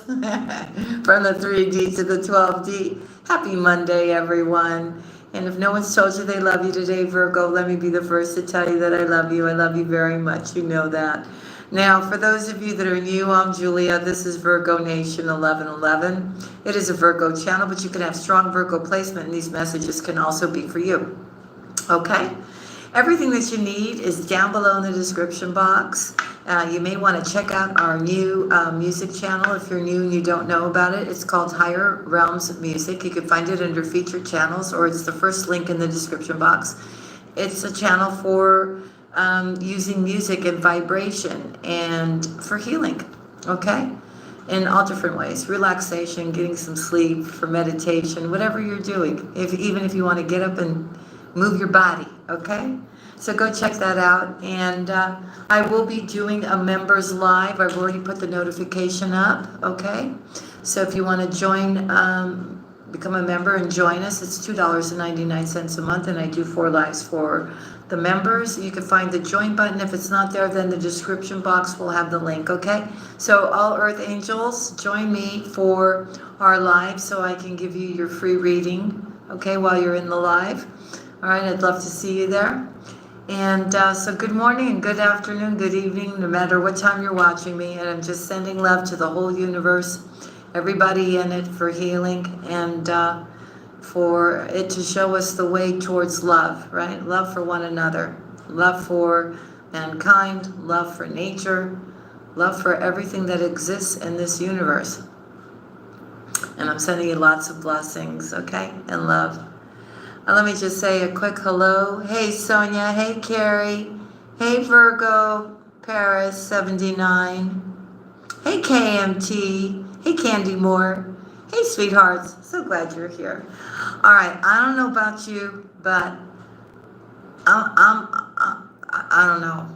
Taurus, from the 3D to the 12D. Happy Monday, everyone. And if no one's told you they love you today, Virgo, let me be the first to tell you that I love you. I love you very much. You know that. Now, for those of you that are new, I'm Julia. This is Virgo Nation 1111. It is a Virgo channel, but you can have strong Virgo placement, and these messages can also be for you. Okay? Everything that you need is down below in the description box. You may want to check out our new music channel if you're new and you don't know about it. It's called Higher Realms of Music. You can find it under featured channels, or it's the first link in the description box. It's a channel for using music and vibration and for healing, okay? In all different ways. Relaxation, getting some sleep, for meditation, whatever you're doing. Even if you want to get up and move your body, okay? So go check that out. And I will be doing a members live. I've already put the notification up, okay? So if you want to join, become a member and join us, it's $2.99 a month, and I do 4 lives for the members. You can find the join button. If it's not there, then the description box will have the link, okay? So all Earth Angels, join me for our live so I can give you your free reading, okay, while you're in the live. All right, I'd love to see you there. And so good morning and good afternoon, good evening, no matter what time you're watching me. And I'm just sending love to the whole universe, everybody in it, for healing and for it to show us the way towards love, right? Love for one another, love for mankind, love for nature, love for everything that exists in this universe. And I'm sending you lots of blessings, okay, and love. Let me just say a quick hello. Hey, Sonia. Hey, Carrie. Hey, Virgo. Paris, 79. Hey, KMT. Hey, Candy Moore. Hey, sweethearts. So glad you're here. All right. I don't know about you, but I don't know.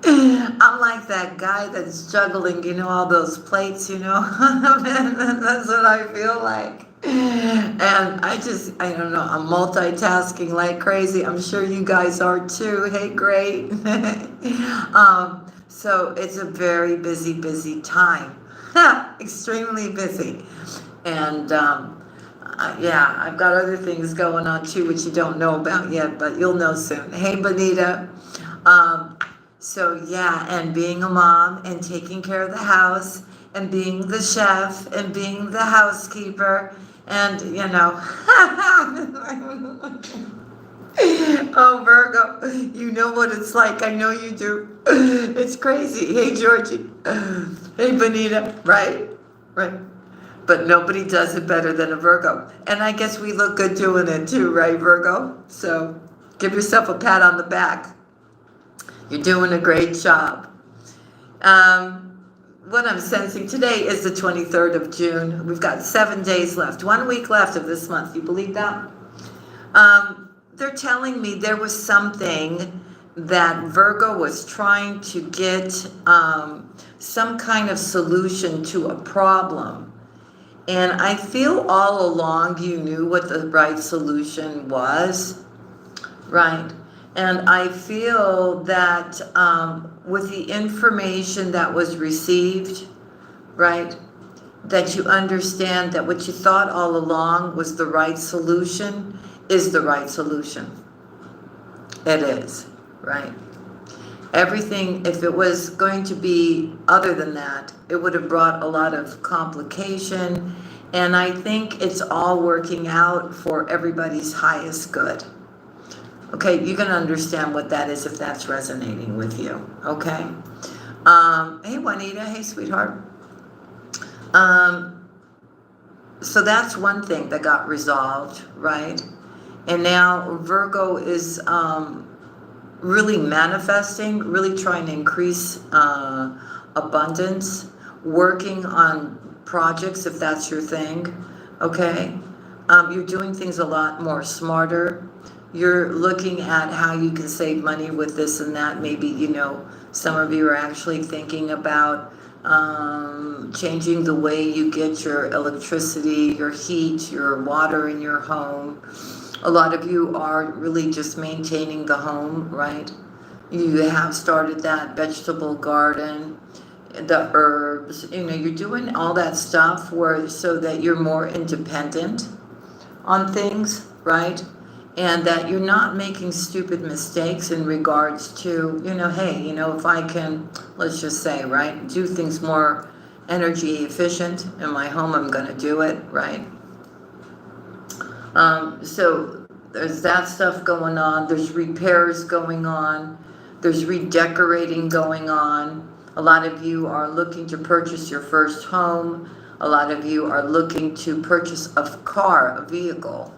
I'm like that guy that's juggling, all those plates, That's what I feel like. And I don't know, I'm multitasking like crazy. I'm sure you guys are too. Hey, great. So it's a very busy time. Extremely busy. And yeah, I've got other things going on too, which you don't know about yet, but you'll know soon. Hey, Bonita. So yeah, and being a mom and taking care of the house and being the chef and being the housekeeper and, oh, Virgo, you know what it's like. I know you do. It's crazy. Hey, Georgie. Hey, Bonita. Right? But nobody does it better than a Virgo. And I guess we look good doing it too, right, Virgo? So give yourself a pat on the back. You're doing a great job. What I'm sensing today is the 23rd of June. We've got 7 days left. 1 week left of this month. You believe that? They're telling me there was something that Virgo was trying to get some kind of solution to a problem. And I feel all along you knew what the right solution was, right? And I feel that with the information that was received, right, that you understand that what you thought all along was the right solution is the right solution. It is, right? Everything, if it was going to be other than that, it would have brought a lot of complication. And I think it's all working out for everybody's highest good. Okay, you can understand what that is if that's resonating with you, okay? Hey, Juanita. Hey, sweetheart. So that's one thing that got resolved, right? And now Virgo is really manifesting, really trying to increase abundance, working on projects if that's your thing, okay? You're doing things a lot more smarter. You're looking at how you can save money with this and that. Maybe, some of you are actually thinking about changing the way you get your electricity, your heat, your water in your home. A lot of you are really just maintaining the home, right? You have started that vegetable garden. the herbs, you're doing all that stuff so that you're more independent on things, right? And that you're not making stupid mistakes in regards to, hey, if I can, let's just say, right, do things more energy efficient in my home, I'm going to do it, right? So there's that stuff going on. There's repairs going on. There's redecorating going on. A lot of you are looking to purchase your first home. A lot of you are looking to purchase a car, a vehicle.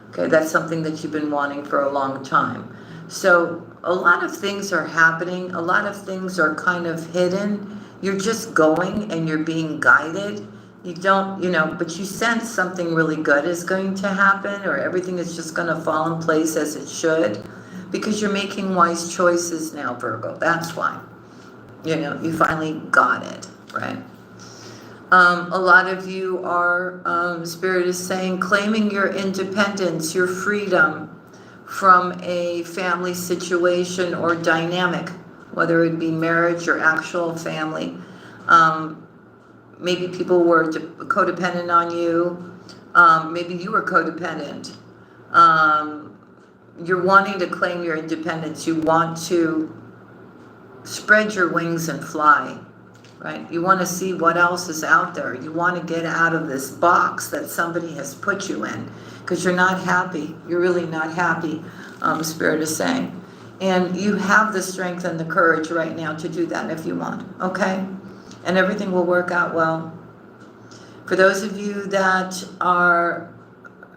Okay, that's something that you've been wanting for a long time. So a lot of things are happening. A lot of things are kind of hidden. You're just going and you're being guided. You don't, but you sense something really good is going to happen, or everything is just going to fall in place as it should, because you're making wise choices now, Virgo. That's why. You finally got it, right? A lot of you are, Spirit is saying, claiming your independence, your freedom from a family situation or dynamic, whether it be marriage or actual family. Maybe people were codependent on you. Maybe you were codependent. You're wanting to claim your independence. You want to spread your wings and fly, right? You want to see what else is out there. You want to get out of this box that somebody has put you in, because you're not happy. You're really not happy, Spirit is saying. And you have the strength and the courage right now to do that if you want, okay? And everything will work out well. For those of you that are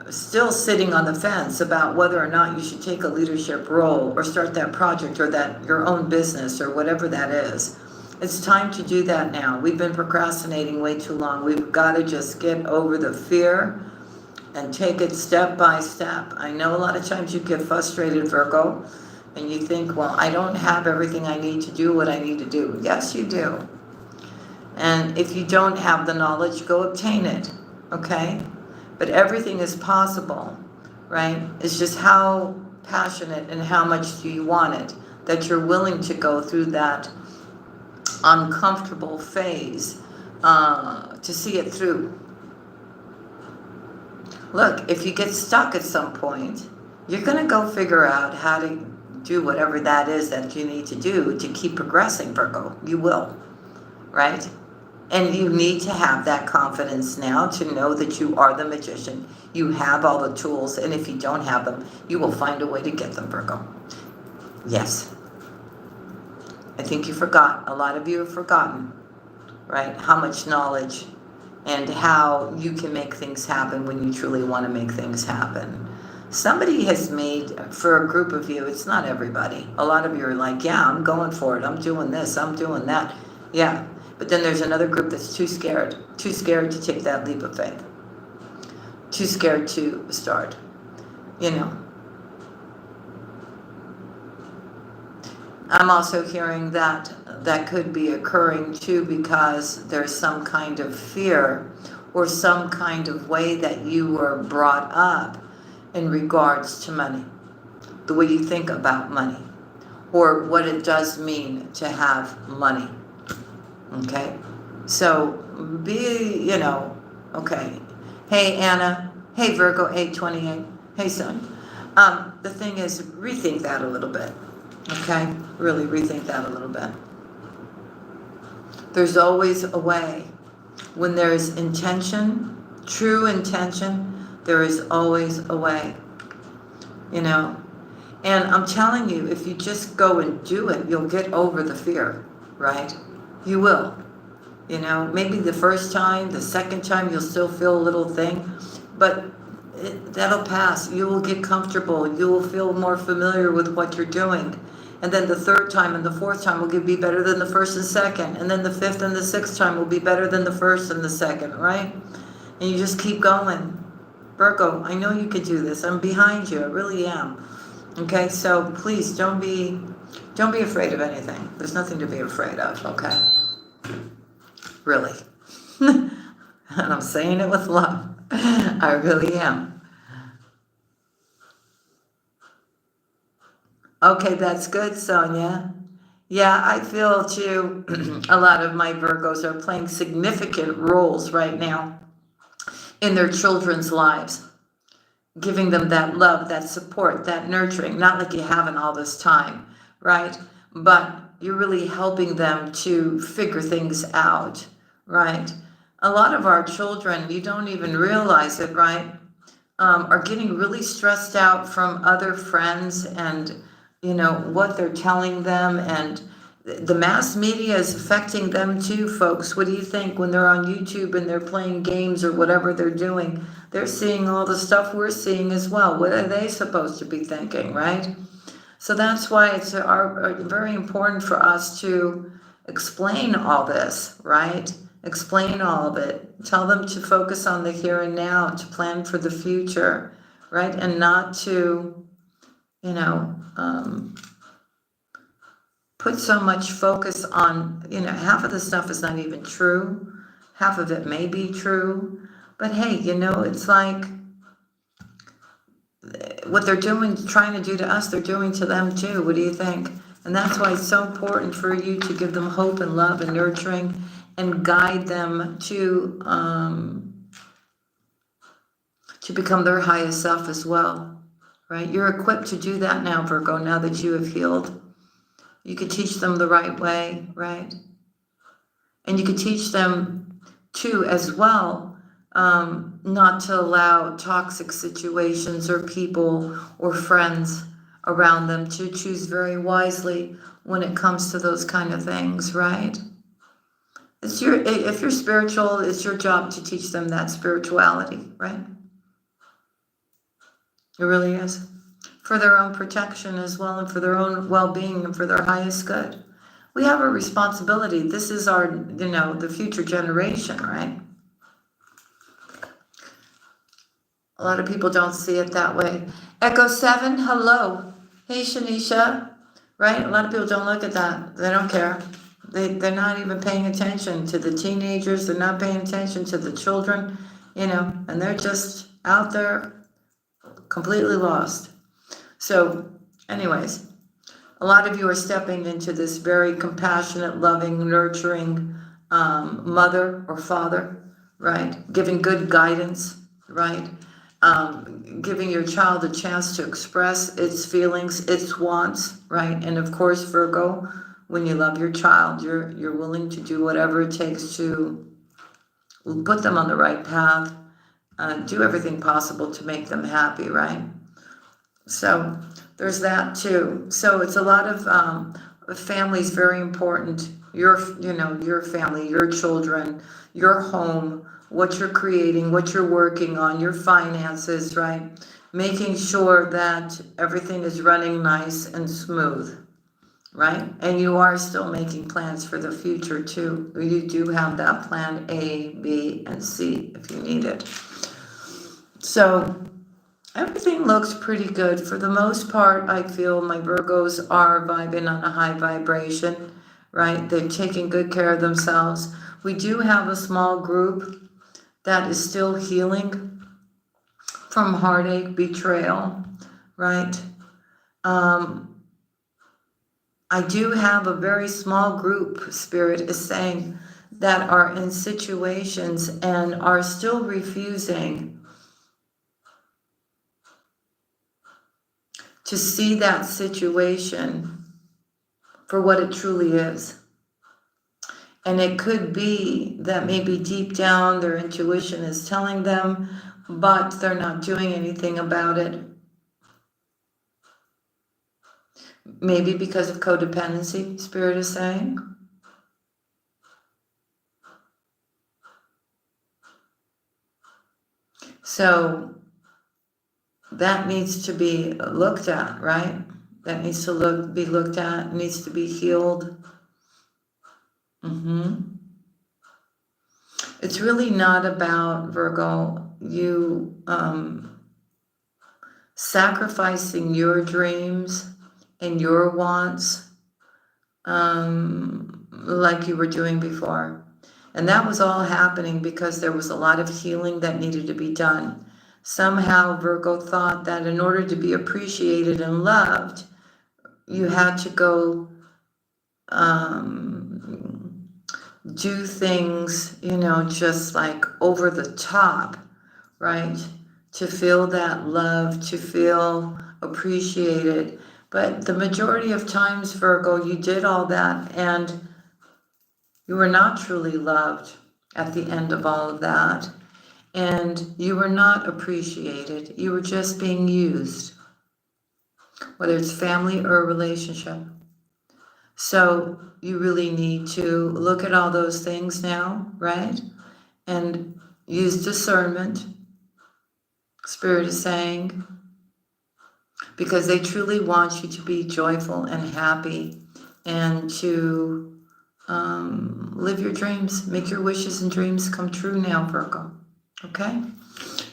still sitting on the fence about whether or not you should take a leadership role or start that project or that your own business or whatever that is, it's time to do that now. We've been procrastinating way too long. We've got to just get over the fear and take it step by step. I know a lot of times you get frustrated, Virgo, and you think, well, I don't have everything I need to do what I need to do. Yes, you do. And if you don't have the knowledge, go obtain it, okay? But everything is possible, right? It's just how passionate and how much do you want it, that you're willing to go through that uncomfortable phase to see it through. Look, if you get stuck at some point, you're going to go figure out how to do whatever that is that you need to do to keep progressing, Virgo. You will, right? And you need to have that confidence now to know that you are the magician. You have all the tools, and if you don't have them, you will find a way to get them, Virgo. Yes. I think you forgot. A lot of you have forgotten, right, how much knowledge and how you can make things happen when you truly want to make things happen. Somebody has made, for a group of you, it's not everybody. A lot of you are like, yeah, I'm going for it. I'm doing this. I'm doing that. Yeah. But then there's another group that's too scared to take that leap of faith, too scared to start, I'm also hearing that could be occurring too because there's some kind of fear or some kind of way that you were brought up in regards to money, the way you think about money, or what it does mean to have money. Okay, so be, okay. Hey, Anna. Hey, Virgo 828. Hey, son. The thing is, rethink that a little bit. Okay, really rethink that a little bit. There's always a way. When there's intention, true intention, there is always a way. And I'm telling you, if you just go and do it, you'll get over the fear, right? You will. Maybe the first time, the second time, you'll still feel a little thing, but that'll pass. You will get comfortable. You will feel more familiar with what you're doing. And then the third time and the fourth time will be better than the first and second. And then the fifth and the sixth time will be better than the first and the second, right? And you just keep going. Virgo, I know you could do this. I'm behind you. I really am. Okay, so please don't be afraid of anything. There's nothing to be afraid of, okay? Really. And I'm saying it with love. I really am. Okay, that's good, Sonia. Yeah, I feel too, a lot of my Virgos are playing significant roles right now in their children's lives, giving them that love, that support, that nurturing, not like you haven't all this time, right? But you're really helping them to figure things out, right? A lot of our children, you don't even realize it, right? Are getting really stressed out from other friends and, what they're telling them. And the mass media is affecting them too, folks. What do you think when they're on YouTube and they're playing games or whatever they're doing? They're seeing all the stuff we're seeing as well. What are they supposed to be thinking, right? So that's why it's very important for us to explain all this, right? Explain all of it. Tell them to focus on the here and now, to plan for the future, right? And not to, put so much focus on, half of the stuff is not even true. Half of it may be true. But hey, it's like what they're doing, trying to do to us, they're doing to them too. What do you think? And that's why it's so important for you to give them hope and love and nurturing and guide them to become their highest self as well, right? You're equipped to do that now, Virgo, now that you have healed. You can teach them the right way, right? And you can teach them too as well, not to allow toxic situations or people or friends around them, to choose very wisely when it comes to those kind of things, right? If you're spiritual, it's your job to teach them that spirituality, right? It really is. For their own protection as well, and for their own well-being and for their highest good. We have a responsibility. This is our, the future generation, right? A lot of people don't see it that way. Echo 7, hello. Hey, Shanisha, right? A lot of people don't look at that. They don't care. They're not even paying attention to the teenagers. They're not paying attention to the children, and they're just out there completely lost. So anyways, a lot of you are stepping into this very compassionate, loving, nurturing mother or father, right? Giving good guidance, right? Giving your child a chance to express its feelings, its wants, right? And of course, Virgo, when you love your child, you're willing to do whatever it takes to put them on the right path, do everything possible to make them happy, right? So there's that too. So it's a lot of families, very important. Your family, your children, your home, what you're creating, what you're working on, your finances, right? Making sure that everything is running nice and smooth, right? And you are still making plans for the future too. You do have that plan A, B, and C if you need it. So everything looks pretty good. For the most part, I feel my Virgos are vibing on a high vibration, right? They're taking good care of themselves. We do have a small group that is still healing from heartache, betrayal, right? I do have a very small group, Spirit is saying, that are in situations and are still refusing to see that situation for what it truly is. And it could be that maybe deep down their intuition is telling them, but they're not doing anything about it. Maybe because of codependency, Spirit is saying. So that needs to be looked at, right? That needs to be looked at, needs to be healed. It's really not about, Virgo, you sacrificing your dreams and your wants like you were doing before. And that was all happening because there was a lot of healing that needed to be done. Somehow Virgo thought that in order to be appreciated and loved, you had to go do things, just like over the top, right? To feel that love, to feel appreciated. But the majority of times, Virgo, you did all that and you were not truly loved at the end of all of that. And you were not appreciated. You were just being used, whether it's family or a relationship. So you really need to look at all those things now, right? And use discernment, Spirit is saying, because they truly want you to be joyful and happy and to live your dreams, make your wishes and dreams come true now, Virgo. Okay?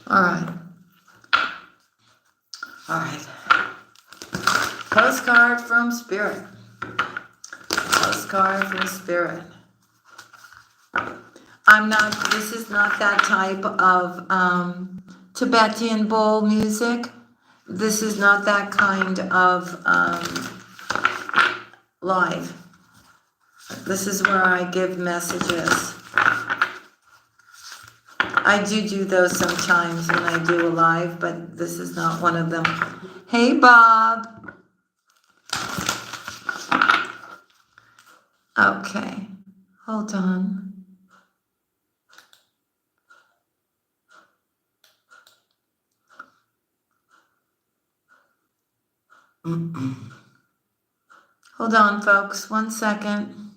All right. All right. Postcard from Spirit. Postcard from Spirit. This is not that type of Tibetan bowl music. This is not that kind of live. This is where I give messages. I do those sometimes when I do a live, but this is not one of them. Hey, Bob. Okay, hold on. Hold on, folks, 1 second.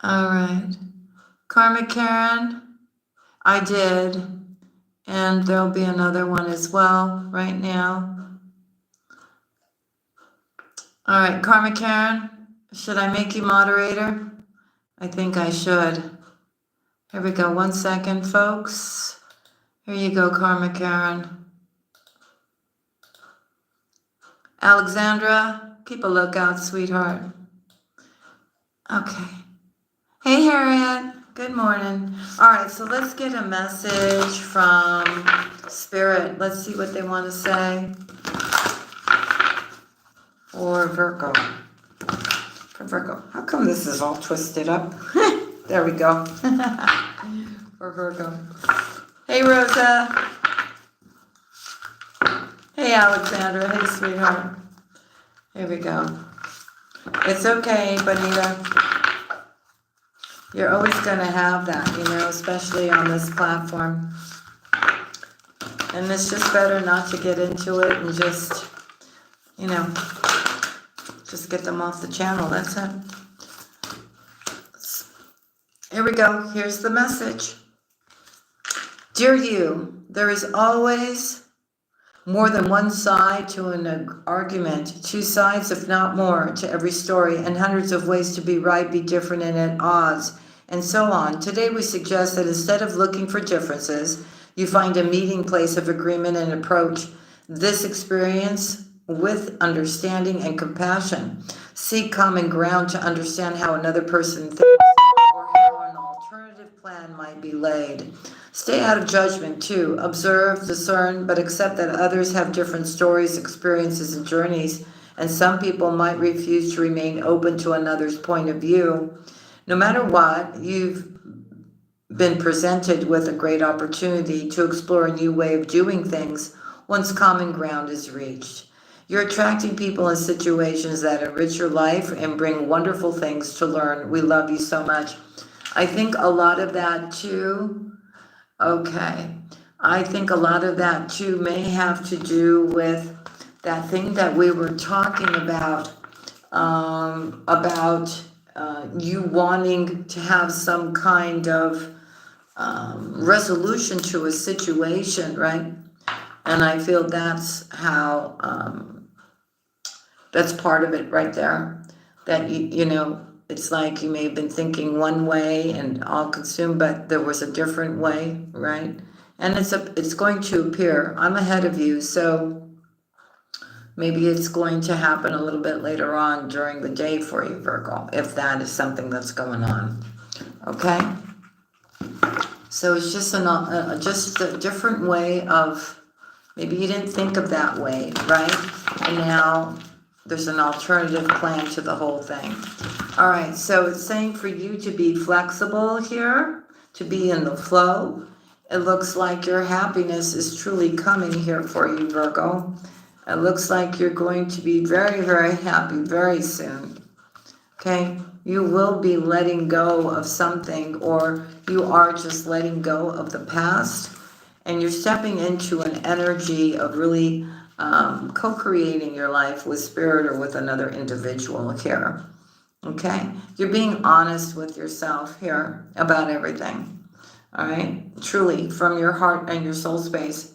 All right. Karma Karen, I did. And there'll be another one as well right now. All right, Karma Karen, should I make you moderator? I think I should. Here we go. 1 second, folks. Here you go, Karma Karen. Alexandra, keep a lookout, sweetheart. Okay. Hey, Harriet. Good morning. All right, so let's get a message from Spirit. Let's see what they want to say for Virgo. For Virgo. How come this is all twisted up? There we go. For Virgo. Hey, Rosa. Hey, Alexandra. Hey, sweetheart. Here we go. It's okay, Bonita. You're always going to have that, especially on this platform. And it's just better not to get into it and just, just get them off the channel. That's it. Here we go. Here's the message. Dear you, there is always more than one side to an argument, 2 sides, if not more, to every story, and hundreds of ways to be right, be different, and at odds, and so on. Today we suggest that instead of looking for differences, you find a meeting place of agreement and approach this experience with understanding and compassion. Seek common ground to understand how another person thinks or how an alternative plan might be laid. Stay out of judgment too. Observe, discern, but accept that others have different stories, experiences, and journeys, and some people might refuse to remain open to another's point of view. No matter what, you've been presented with a great opportunity to explore a new way of doing things once common ground is reached. You're attracting people and situations that enrich your life and bring wonderful things to learn. We love you so much. I think a lot of that too, I think a lot of that too may have to do with that thing that we were talking about you wanting to have some kind of resolution to a situation, right? And I feel that's how, that's part of it right there. That, it's like you may have been thinking one way and all consumed, but there was a different way, right? And it's going to appear. I'm ahead of you, so maybe it's going to happen a little bit later on during the day for you, Virgo, if that is something that's going on. Okay? So it's just a different way of Maybe you didn't think of that way, right? And now there's an alternative plan to the whole thing. All right, so it's saying for you to be flexible here, to be in the flow. It looks like your happiness is truly coming here for you, Virgo. It looks like you're going to be very, very happy very soon. Okay? You will be letting go of something, or you are just letting go of the past, and you're stepping into an energy of really co-creating your life with spirit or with another individual here. Okay? You're being honest with yourself here about everything. All right? Truly, from your heart and your soul space.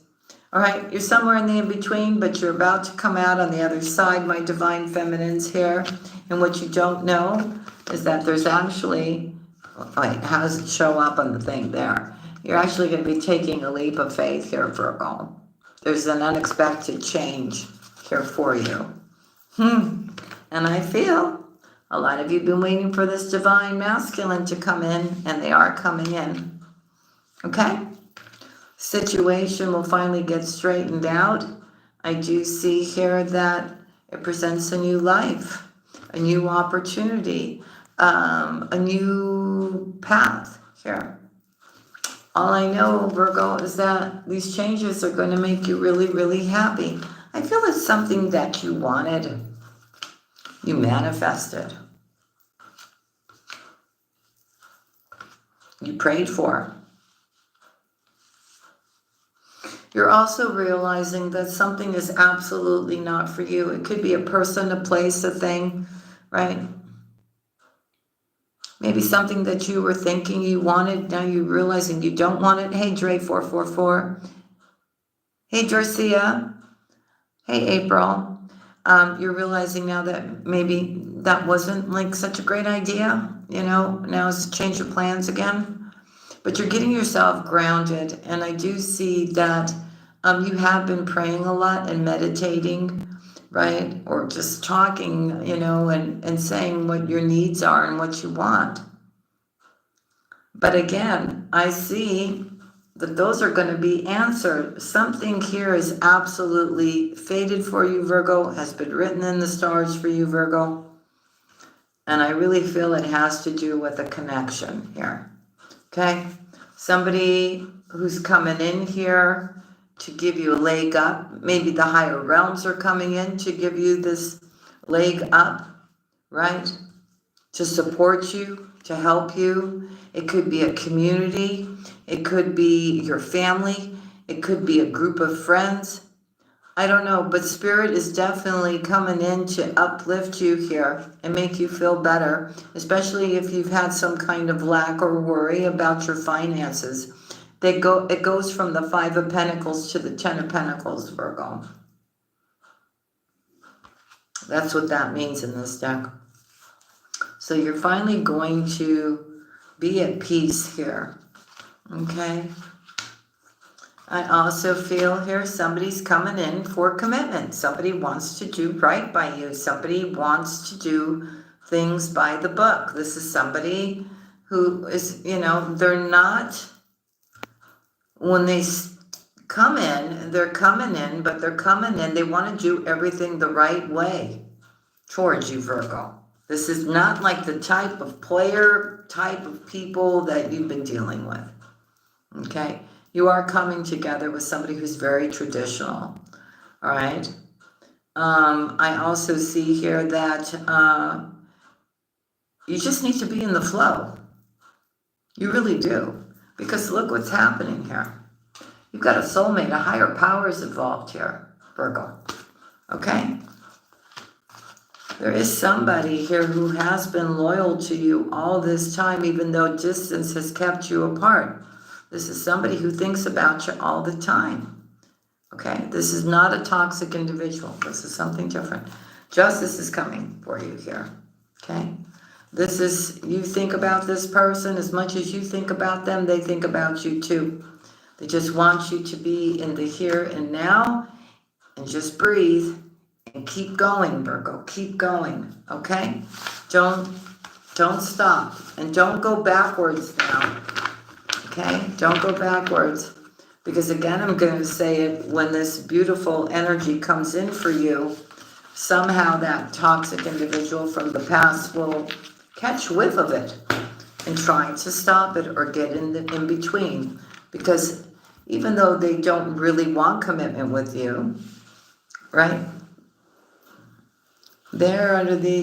All right? You're somewhere in the in-between, but you're about to come out on the other side, my divine feminines here. And what you don't know is that there's actually, wait, how does it show up on the thing there? You're actually going to be taking a leap of faith here, Virgo. There's an unexpected change here for you. And I feel a lot of you have been waiting for this divine masculine to come in, and they are coming in. Okay? Situation will finally get straightened out. I do see here that it presents a new life, a new opportunity, a new path here. All I know, Virgo, is that these changes are going to make you really, really happy. I feel it's something that you wanted. You manifested. You prayed for. You're also realizing that something is absolutely not for you. It could be a person, a place, a thing, right? Maybe something that you were thinking you wanted, now you're realizing you don't want it. Hey, Dre444. Hey, Dorcia. Hey, April. You're realizing now that maybe that wasn't like such a great idea. You know, now it's a change of plans again. But you're getting yourself grounded. And I do see that you have been praying a lot and meditating, right? Or just talking, you know, and saying what your needs are and what you want. But again, I see that those are going to be answered. Something here is absolutely fated for you, Virgo, has been written in the stars for you, Virgo. And I really feel it has to do with a connection here. Okay? Somebody who's coming in here to give you a leg up. Maybe the higher realms are coming in to give you this leg up, right? To support you, to help you. It could be a community. It could be your family. It could be a group of friends. I don't know, but Spirit is definitely coming in to uplift you here and make you feel better, especially if you've had some kind of lack or worry about your finances. It goes from the 5 of Pentacles to the 10 of Pentacles, Virgo. That's what that means in this deck. So you're finally going to be at peace here, okay? I also feel here somebody's coming in for commitment. Somebody wants to do right by you. Somebody wants to do things by the book. This is somebody who is, you know, they're not, when they come in, they're coming in, but they're coming in, they want to do everything the right way towards you, Virgo. This is not like the type of player, type of people that you've been dealing with, okay? You are coming together with somebody who's very traditional, all right? I also see here that you just need to be in the flow. You really do. Because look what's happening here. You've got a soulmate, a higher power is involved here, Virgo, okay? There is somebody here who has been loyal to you all this time, even though distance has kept you apart. This is somebody who thinks about you all the time. Okay? This is not a toxic individual. This is something different. Justice is coming for you here. Okay? This is, you think about this person as much as you think about them, they think about you too. They just want you to be in the here and now and just breathe and keep going, Virgo. Keep going. Okay? Don't stop. And don't go backwards now. Okay? Don't go backwards, Because again, I'm going to say it, when this beautiful energy comes in for you, somehow that toxic individual from the past will catch whiff of it and try to stop it or get in between. Because even though they don't really want commitment with you, right? They're under the,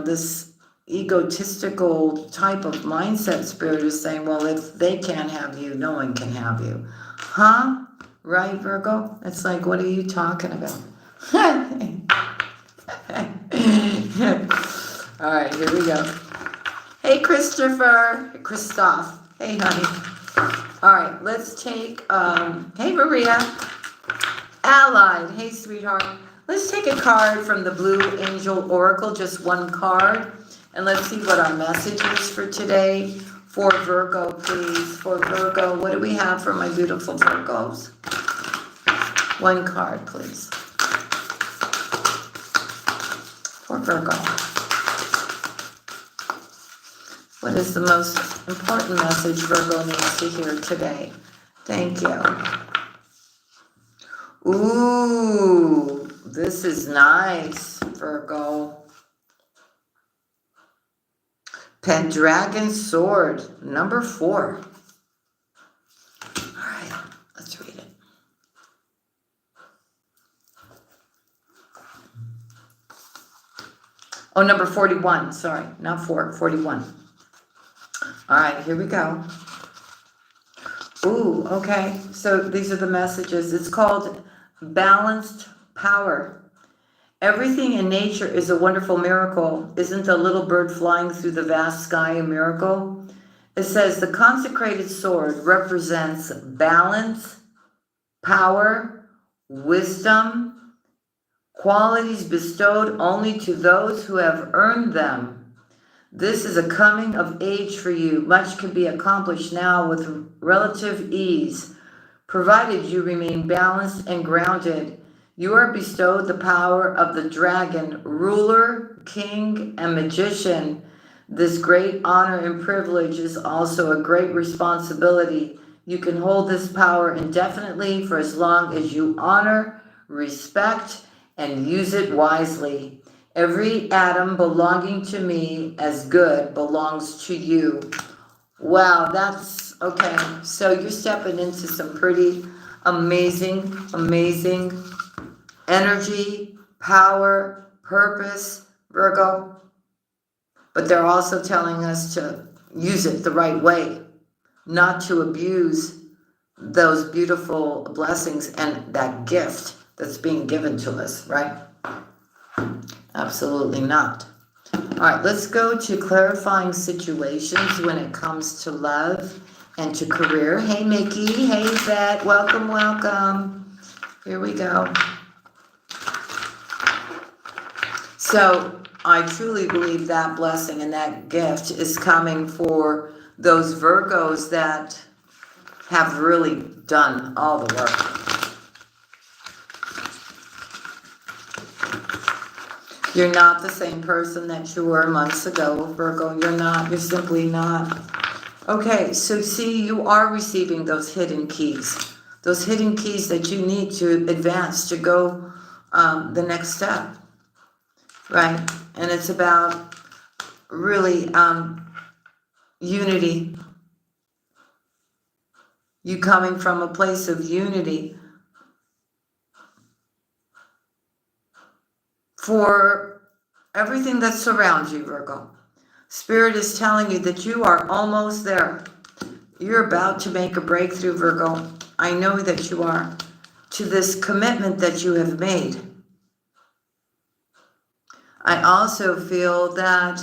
this egotistical type of mindset. Spirit is saying, well, if they can't have you, no one can have you. Huh? Right, Virgo? It's like, what are you talking about? All right, here we go. Hey, Christoph. Hey, honey. All right, let's take, hey, Maria. Allied. Hey, sweetheart. Let's take a card from the Blue Angel Oracle, just one card. And let's see what our message is for today. For Virgo, please. For Virgo, what do we have for my beautiful Virgos? One card, please. For Virgo. What is the most important message Virgo needs to hear today? Thank you. Ooh, this is nice, Virgo. Pendragon Sword, number 4. All right, let's read it. Oh, number 41, sorry, not 4, 41. All right, here we go. Ooh, okay, so these are the messages. It's called Balanced Power. Everything in nature is a wonderful miracle. Isn't a little bird flying through the vast sky a miracle? It says the consecrated sword represents balance, power, wisdom, qualities bestowed only to those who have earned them. This is a coming of age for you. Much can be accomplished now with relative ease, provided you remain balanced and grounded. You are bestowed the power of the dragon, ruler, king, and magician. This great honor and privilege is also a great responsibility. You can hold this power indefinitely for as long as you honor, respect, and use it wisely. Every atom belonging to me as good belongs to you. Wow, that's okay. So you're stepping into some pretty amazing energy, power, purpose, Virgo. But they're also telling us to use it the right way, not to abuse those beautiful blessings and that gift that's being given to us, right? Absolutely not. All right, let's go to clarifying situations when it comes to love and to career. Hey, Mickey. Hey, Vet. Welcome, welcome. Here we go. So I truly believe that blessing and that gift is coming for those Virgos that have really done all the work. You're not the same person that you were months ago, Virgo. You're not. You're simply not. Okay, so see, you are receiving those hidden keys. Those hidden keys that you need to advance, to go the next step. Right? And it's about really unity. You coming from a place of unity for everything that surrounds you, Virgo. Spirit is telling you that you are almost there. You're about to make a breakthrough, Virgo. I know that you are, to this commitment that you have made. I also feel that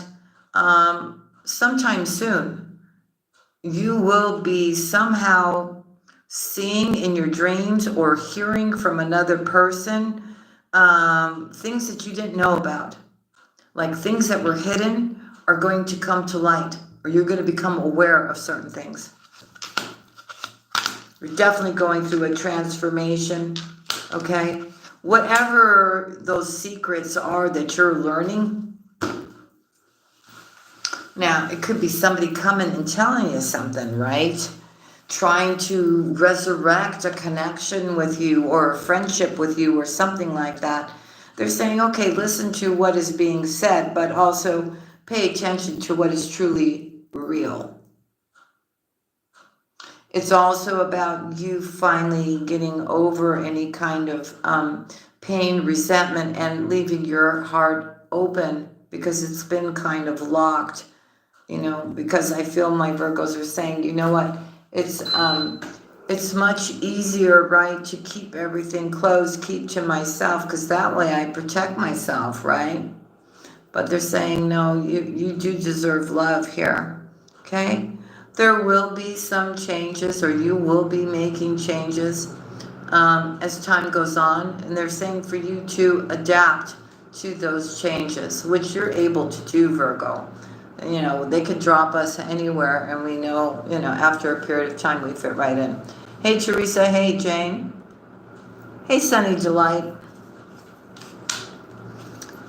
sometime soon, you will be somehow seeing in your dreams or hearing from another person things that you didn't know about. Like things that were hidden are going to come to light, or you're going to become aware of certain things. You're definitely going through a transformation, okay? Whatever those secrets are that you're learning. Now, it could be somebody coming and telling you something, right? trying to resurrect a connection with you or a friendship with you or something like that. They're saying, okay, listen to what is being said, but also pay attention to what is truly real. It's also about you finally getting over any kind of pain, resentment, and leaving your heart open because it's been kind of locked, because I feel my Virgos are saying, you know what, it's much easier, right, to keep everything closed, keep to myself, because that way I protect myself, right? But they're saying, no, you do deserve love here, okay? There will be some changes, or you will be making changes as time goes on. And they're saying for you to adapt to those changes, which you're able to do, Virgo. They could drop us anywhere, and we know, after a period of time, we fit right in. Hey, Teresa. Hey, Jane. Hey, Sunny Delight.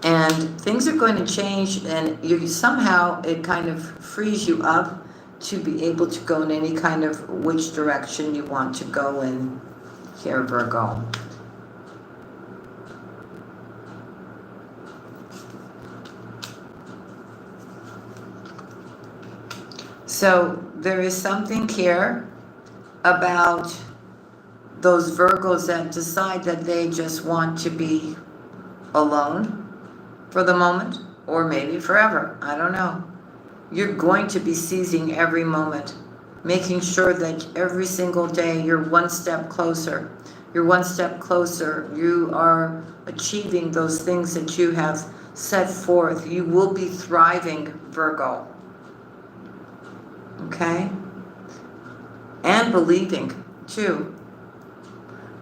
And things are going to change, and somehow it kind of frees you up to be able to go in any kind of which direction you want to go in here, Virgo. So there is something here about those Virgos that decide that they just want to be alone for the moment, or maybe forever. I don't know. You're going to be seizing every moment, making sure that every single day you're one step closer. You're one step closer. You are achieving those things that you have set forth. You will be thriving, Virgo. Okay? And believing, too,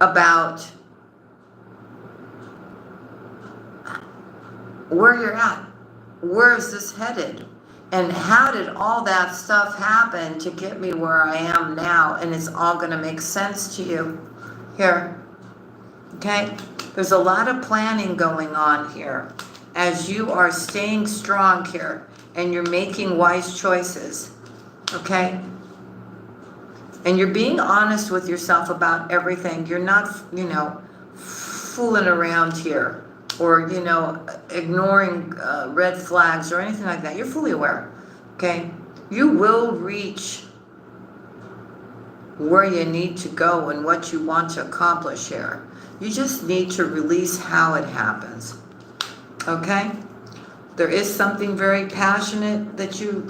about where you're at. Where is this headed? And how did all that stuff happen to get me where I am now? And it's all going to make sense to you here. Okay? There's a lot of planning going on here as you are staying strong here and you're making wise choices. Okay? And you're being honest with yourself about everything. You're not, fooling around here, or, ignoring red flags or anything like that. You're fully aware, okay? You will reach where you need to go and what you want to accomplish here. You just need to release how it happens, okay? There is something very passionate that you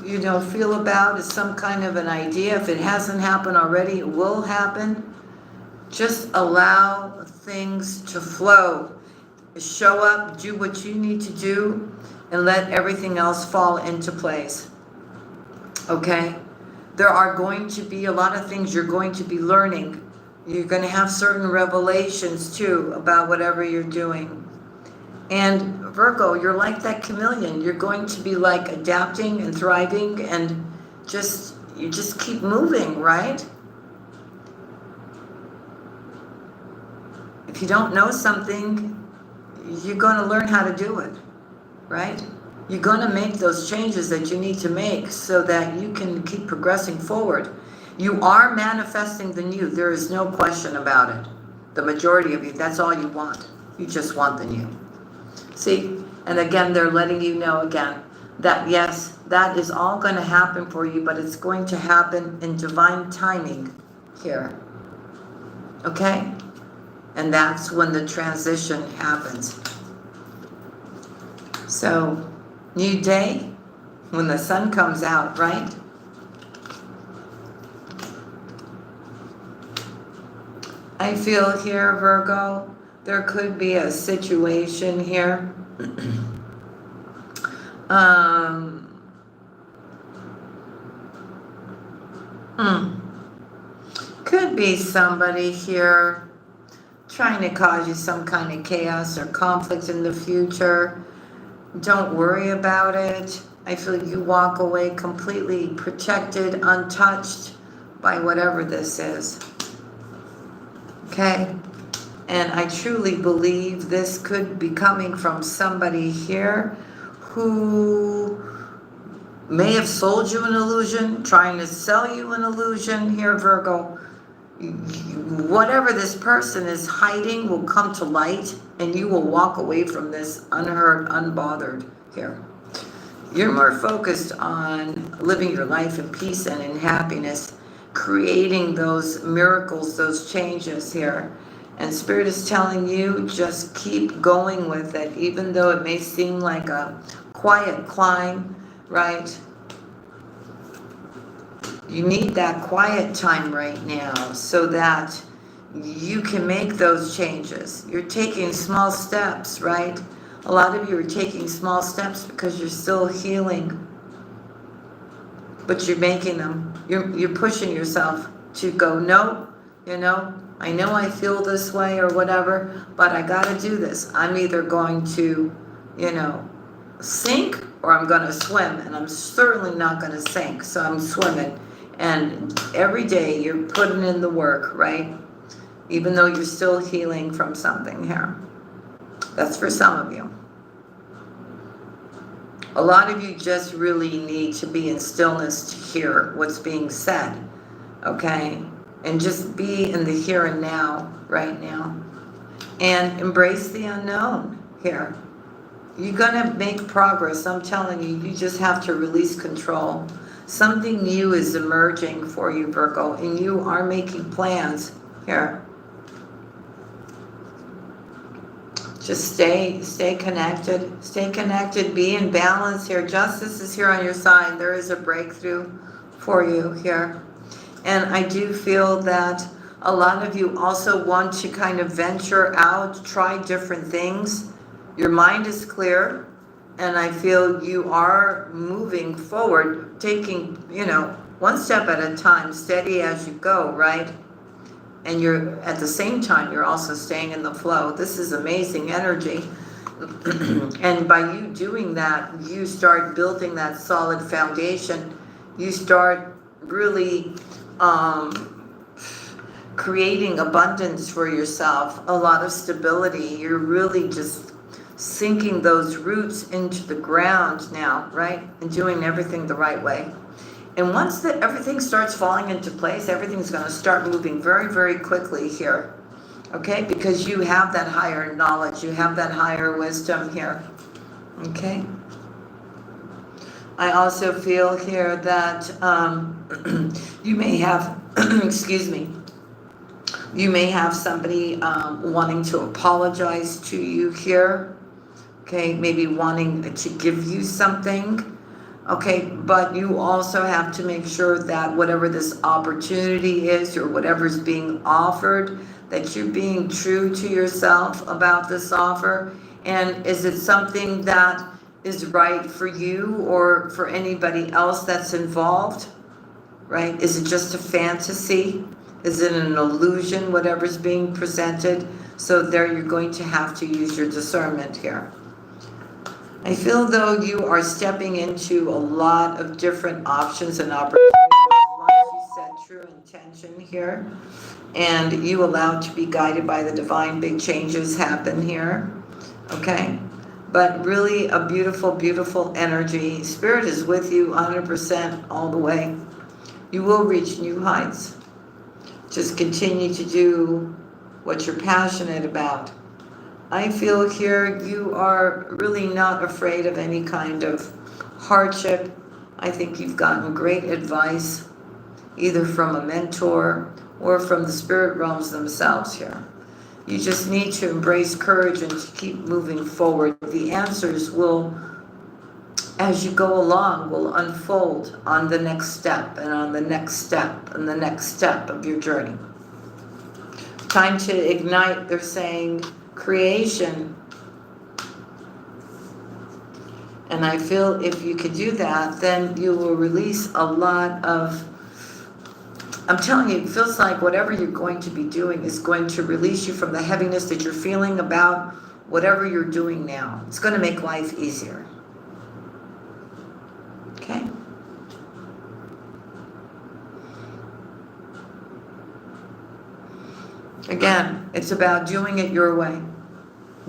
feel about. It's some kind of an idea. If it hasn't happened already, it will happen. Just allow things to flow. Show up, do what you need to do, and let everything else fall into place. Okay? There are going to be a lot of things you're going to be learning. You're going to have certain revelations, too, about whatever you're doing. And Virgo, you're like that chameleon. You're going to be like adapting and thriving, and you just keep moving, right? If you don't know something, you're going to learn how to do it, right? You're going to make those changes that you need to make so that you can keep progressing forward. You are manifesting the new. There is no question about it. The majority of you, that's all you want. You just want the new. See? And again, they're letting you know again that yes, that is all going to happen for you, but it's going to happen in divine timing here. Okay? And that's when the transition happens. So, new day, when the sun comes out, right? I feel here, Virgo, there could be a situation here. Could be somebody here trying to cause you some kind of chaos or conflict in the future. Don't worry about it. I feel you walk away completely protected, untouched by whatever this is. Okay? And I truly believe this could be coming from somebody here who may have sold you an illusion, trying to sell you an illusion here, Virgo. Whatever this person is hiding will come to light, and you will walk away from this unhurt, unbothered here. You're more focused on living your life in peace and in happiness, creating those miracles, those changes here. And Spirit is telling you, just keep going with it, even though it may seem like a quiet climb, right? You need that quiet time right now so that you can make those changes. You're taking small steps, right? A lot of you are taking small steps because you're still healing, but you're making them. You're pushing yourself to go, no, you know, I know I feel this way or whatever, but I got to do this. I'm either going to, you know, sink or I'm going to swim, and I'm certainly not going to sink, so I'm swimming. And every day you're putting in the work, right? Even though you're still healing from something here. That's for some of you. A lot of you just really need to be in stillness to hear what's being said, okay? And just be in the here and now, right now. And embrace the unknown here. You're going to make progress. I'm telling you, you just have to release control. Something new is emerging for you, Virgo, and you are making plans here. Just stay connected, be in balance here. Justice is here on your side. There is a breakthrough for you here. And I do feel that a lot of you also want to kind of venture out, try different things. Your mind is clear, and I feel you are moving forward, taking, you know, one step at a time, steady as you go, right? And you're, at the same time, you're also staying in the flow. This is amazing energy. And by you doing that, you start building that solid foundation. You start really creating abundance for yourself, a lot of stability. You're really just sinking those roots into the ground now, right? And doing everything the right way. And once everything starts falling into place, everything's going to start moving very, very quickly here. Okay? Because you have that higher knowledge. You have that higher wisdom here. Okay? I also feel here that you may have, excuse me, you may have somebody wanting to apologize to you here. Okay? Maybe wanting to give you something. Okay, but you also have to make sure that whatever this opportunity is or whatever's being offered, that you're being true to yourself about this offer. And is it something that is right for you or for anybody else that's involved, right? Is it just a fantasy? Is it an illusion, whatever's being presented? So there you're going to have to use your discernment here. I feel though you are stepping into a lot of different options and opportunities once you set true intention here and you allow to be guided by the divine. Big changes happen here, okay? But really a beautiful, beautiful energy. Spirit is with you 100% all the way. You will reach new heights. Just continue to do what you're passionate about. I feel here you are really not afraid of any kind of hardship. I think you've gotten great advice, either from a mentor or from the spirit realms themselves here. You just need to embrace courage and to keep moving forward. The answers will, as you go along, will unfold on the next step and on the next step and the next step of your journey. Time to ignite, they're saying, creation. And I feel if you could do that, then you will release a lot of, I'm telling you, it feels like whatever you're going to be doing is going to release you from the heaviness that you're feeling about whatever you're doing now. It's going to make life easier. Okay? Again, it's about doing it your way.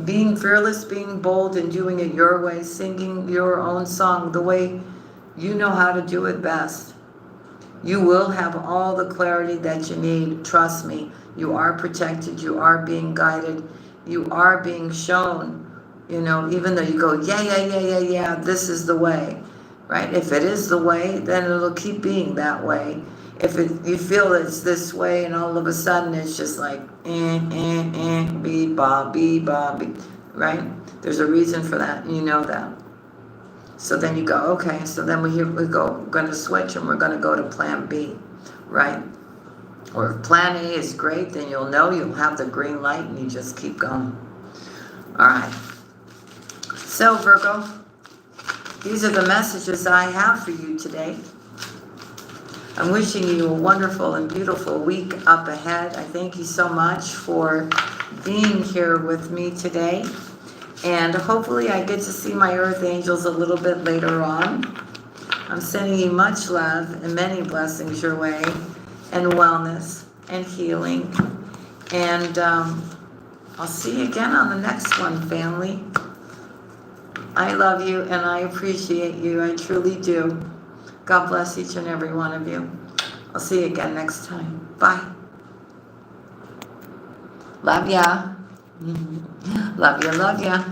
Being fearless, being bold, and doing it your way. Singing your own song the way You know how to do it best. You will have all the clarity that you need. Trust me. You are protected. You are being guided. You are being shown, you know, even though you go, yeah, this is the way, right? If it is the way, then it'll keep being that way. If you feel it's this way and all of a sudden it's just like, beep, bob, beep, bob, beep, right? There's a reason for that, and you know that. So then you go, okay, so then we're going to switch and we're going to go to plan B, right? Or if plan A is great, then you'll know you'll have the green light and you just keep going. All right. So Virgo, these are the messages I have for you today. I'm wishing you a wonderful and beautiful week up ahead. I thank you so much for being here with me today. And hopefully I get to see my earth angels a little bit later on. I'm sending you much love and many blessings your way, and wellness and healing. And I'll see you again on the next one, family. I love you and I appreciate you. I truly do. God bless each and every one of you. I'll see you again next time. Bye. Love ya. Love ya, love ya.